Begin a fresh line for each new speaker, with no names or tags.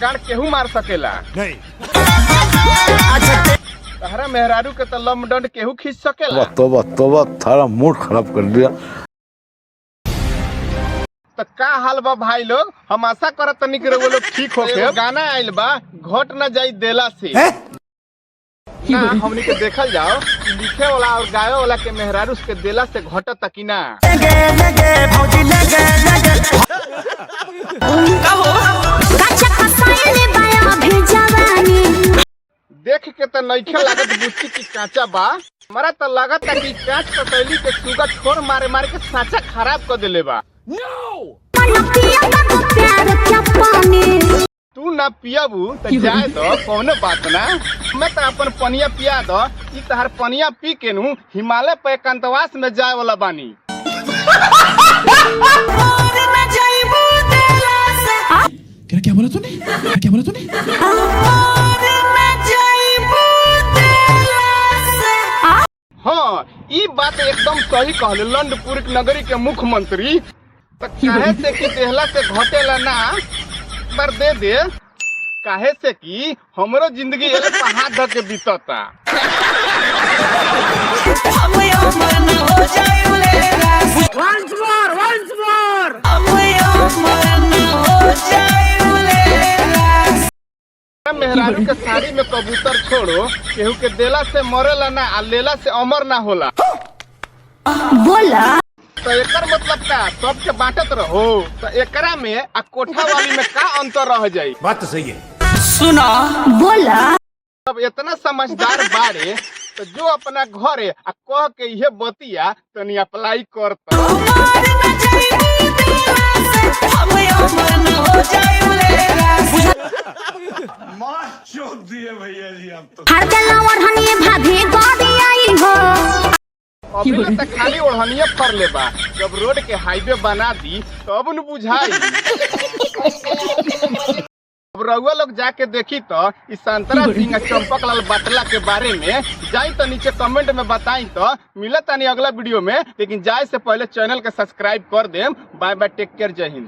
गाड़ केहू मार सकेला
नहीं।
तहरा मेहरारू के तो लमडंड केहू खींच सकेला।
तोबा थारा मूड खराब कर दिया।
तो का हाल बा भाई लोग, हम आशा करत तनी कि वो लोग ठीक होके। गाना आइल बा घट न जाई देला से ना, हमनी के देखल जाओ लिखे वाला और गावे वाला के मेहरारू के देला से घटत तक ना। देख के तो नइखे लागत बुच्ची की कांचा बा, हमारा तो लागत है कि कांच पतैली के सुगा छोर मारे मारे के साचा खराब कर देले बा। तू ना पियाबू तो जाए दो, कौनो बात ना। मैं तो अपन पनिया पिया दो, ई तहर पनिया पी के नु हिमालय पे एकांतवास में जाए वाला बानी।
क्या बोला तूने?
हाँ, ई बात एकदम सही कहले लंडपुर नगरी के मुख्यमंत्री। तो काहे से कि देहला से घटेला ना, पर दे दे काहे से कि हमरो जिंदगी एले पहाड़ ध के बीतता। मेहरारू के साड़ी में कबूतर छोड़ो, केहू के देला से मरेला ना आ लेला से अमर ना होला।
बोला
तो एकर मतलब का सबके बांटत रहो, तो एकरा में आ कोठा वाली में का अंतर रह जाई।
बात तो सही है।
सुना बोला
अब इतना समझदार बारे तो जो अपना घरे आ कह के ये बतिया तनी अप्लाई करता।
भैया जी आप तो
अभी तक खाली ओढ़निया पर ले बा, जब रोड के हाईवे बना दी तब न बुझाई। अब रउआ लोग जाके देखी तो इस संतरा सिंह चंपक लाल बाटला के बारे में जाई तो नीचे कमेंट में बताई तो मिलत नहीं अगला वीडियो में। लेकिन जाए से पहले चैनल के सब्सक्राइब कर देम। बाय बाय, टेक केयर, जय हिंद।